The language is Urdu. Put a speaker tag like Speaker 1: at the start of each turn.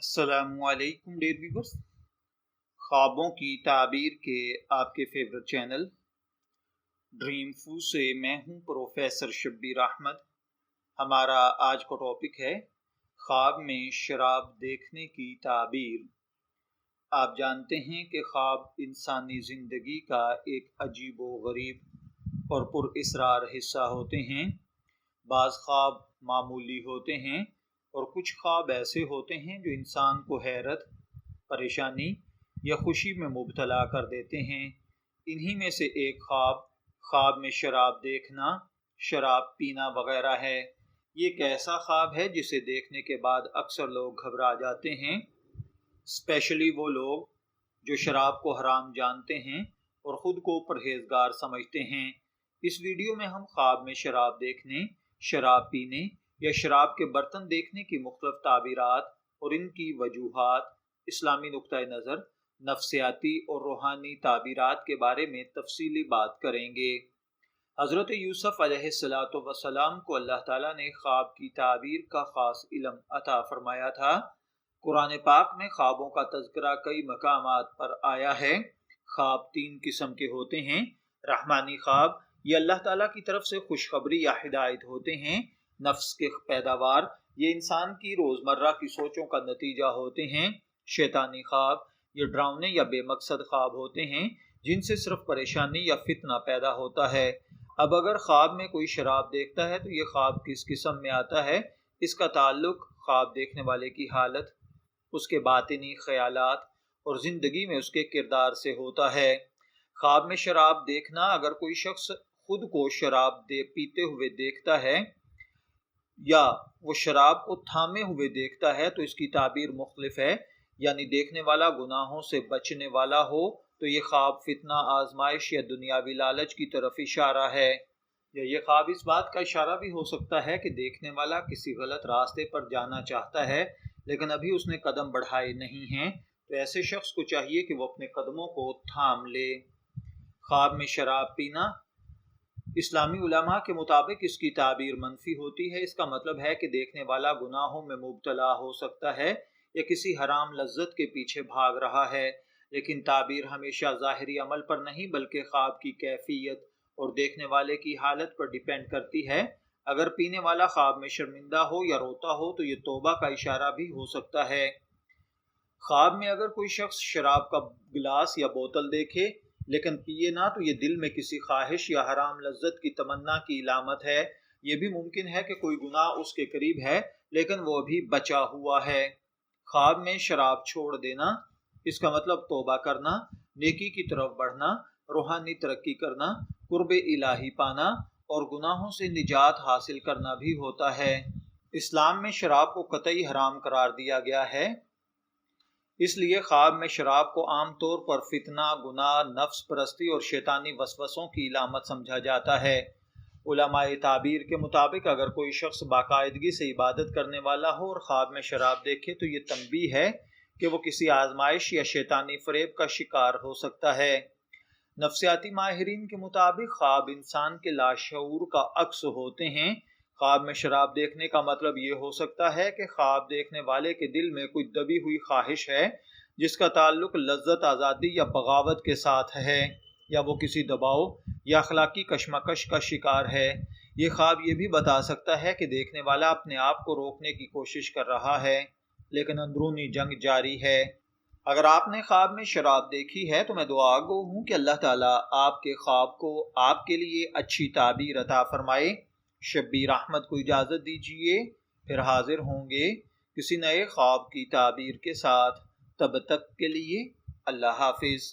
Speaker 1: السلام علیکم ڈیئر ویورز، خوابوں کی تعبیر کے آپ کے فیورٹ چینل ڈریم فو سے میں ہوں پروفیسر شبیر احمد۔ ہمارا آج کا ٹاپک ہے خواب میں شراب دیکھنے کی تعبیر۔ آپ جانتے ہیں کہ خواب انسانی زندگی کا ایک عجیب و غریب اور پر اسرار حصہ ہوتے ہیں۔ بعض خواب معمولی ہوتے ہیں اور کچھ خواب ایسے ہوتے ہیں جو انسان کو حیرت، پریشانی یا خوشی میں مبتلا کر دیتے ہیں۔ انہی میں سے ایک خواب میں شراب دیکھنا، شراب پینا وغیرہ ہے۔ یہ ایک ایسا خواب ہے جسے دیکھنے کے بعد اکثر لوگ گھبرا جاتے ہیں، اسپیشلی وہ لوگ جو شراب کو حرام جانتے ہیں اور خود کو پرہیزگار سمجھتے ہیں۔ اس ویڈیو میں ہم خواب میں شراب دیکھنے، شراب پینے یا شراب کے برتن دیکھنے کی مختلف تعبیرات اور ان کی وجوہات، اسلامی نقطہ نظر، نفسیاتی اور روحانی تعبیرات کے بارے میں تفصیلی بات کریں گے۔ حضرت یوسف علیہ السلام کو اللہ تعالیٰ نے خواب کی تعبیر کا خاص علم عطا فرمایا تھا۔ قرآن پاک میں خوابوں کا تذکرہ کئی مقامات پر آیا ہے۔ خواب تین قسم کے ہوتے ہیں۔ رحمانی خواب، یہ اللہ تعالیٰ کی طرف سے خوشخبری یا ہدایت ہوتے ہیں۔ نفس کے پیداوار، یہ انسان کی روزمرہ کی سوچوں کا نتیجہ ہوتے ہیں۔ شیطانی خواب، یہ ڈراؤنے یا بے مقصد خواب ہوتے ہیں جن سے صرف پریشانی یا فتنہ پیدا ہوتا ہے۔ اب اگر خواب میں کوئی شراب دیکھتا ہے تو یہ خواب کس قسم میں آتا ہے؟ اس کا تعلق خواب دیکھنے والے کی حالت، اس کے باطنی خیالات اور زندگی میں اس کے کردار سے ہوتا ہے۔ خواب میں شراب دیکھنا، اگر کوئی شخص خود کو شراب پیتے ہوئے دیکھتا ہے یا وہ شراب کو تھامے ہوئے دیکھتا ہے تو اس کی تعبیر مختلف ہے، یعنی دیکھنے والا گناہوں سے بچنے والا ہو تو یہ خواب فتنہ، آزمائش یا دنیاوی لالچ کی طرف اشارہ ہے، یا یہ خواب اس بات کا اشارہ بھی ہو سکتا ہے کہ دیکھنے والا کسی غلط راستے پر جانا چاہتا ہے لیکن ابھی اس نے قدم بڑھائے نہیں ہیں، تو ایسے شخص کو چاہیے کہ وہ اپنے قدموں کو تھام لے۔ خواب میں شراب پینا، اسلامی علماء کے مطابق اس کی تعبیر منفی ہوتی ہے۔ اس کا مطلب ہے کہ دیکھنے والا گناہوں میں مبتلا ہو سکتا ہے یا کسی حرام لذت کے پیچھے بھاگ رہا ہے، لیکن تعبیر ہمیشہ ظاہری عمل پر نہیں بلکہ خواب کی کیفیت اور دیکھنے والے کی حالت پر ڈیپینڈ کرتی ہے۔ اگر پینے والا خواب میں شرمندہ ہو یا روتا ہو تو یہ توبہ کا اشارہ بھی ہو سکتا ہے۔ خواب میں اگر کوئی شخص شراب کا گلاس یا بوتل دیکھے لیکن پیے نہ تو یہ دل میں کسی خواہش یا حرام لذت کی تمنا کی علامت ہے۔ یہ بھی ممکن ہے کہ کوئی گناہ اس کے قریب ہے لیکن وہ ابھی بچا ہوا ہے۔ خواب میں شراب چھوڑ دینا، اس کا مطلب توبہ کرنا، نیکی کی طرف بڑھنا، روحانی ترقی کرنا، قرب الہی پانا اور گناہوں سے نجات حاصل کرنا بھی ہوتا ہے۔ اسلام میں شراب کو قطعی حرام قرار دیا گیا ہے، اس لیے خواب میں شراب کو عام طور پر فتنہ، گناہ، نفس پرستی اور شیطانی وسوسوں کی علامت سمجھا جاتا ہے۔ علماء تعبیر کے مطابق اگر کوئی شخص باقاعدگی سے عبادت کرنے والا ہو اور خواب میں شراب دیکھے تو یہ تنبیہ ہے کہ وہ کسی آزمائش یا شیطانی فریب کا شکار ہو سکتا ہے۔ نفسیاتی ماہرین کے مطابق خواب انسان کے لاشعور کا عکس ہوتے ہیں۔ خواب میں شراب دیکھنے کا مطلب یہ ہو سکتا ہے کہ خواب دیکھنے والے کے دل میں کوئی دبی ہوئی خواہش ہے جس کا تعلق لذت، آزادی یا بغاوت کے ساتھ ہے، یا وہ کسی دباؤ یا اخلاقی کشمکش کا شکار ہے۔ یہ خواب یہ بھی بتا سکتا ہے کہ دیکھنے والا اپنے آپ کو روکنے کی کوشش کر رہا ہے لیکن اندرونی جنگ جاری ہے۔ اگر آپ نے خواب میں شراب دیکھی ہے تو میں دعا گو ہوں کہ اللہ تعالیٰ آپ کے خواب کو آپ کے لیے اچھی تعبیر عطا فرمائے۔ شبیر احمد کو اجازت دیجیے، پھر حاضر ہوں گے کسی نئے خواب کی تعبیر کے ساتھ۔ تب تک کے لیے اللہ حافظ۔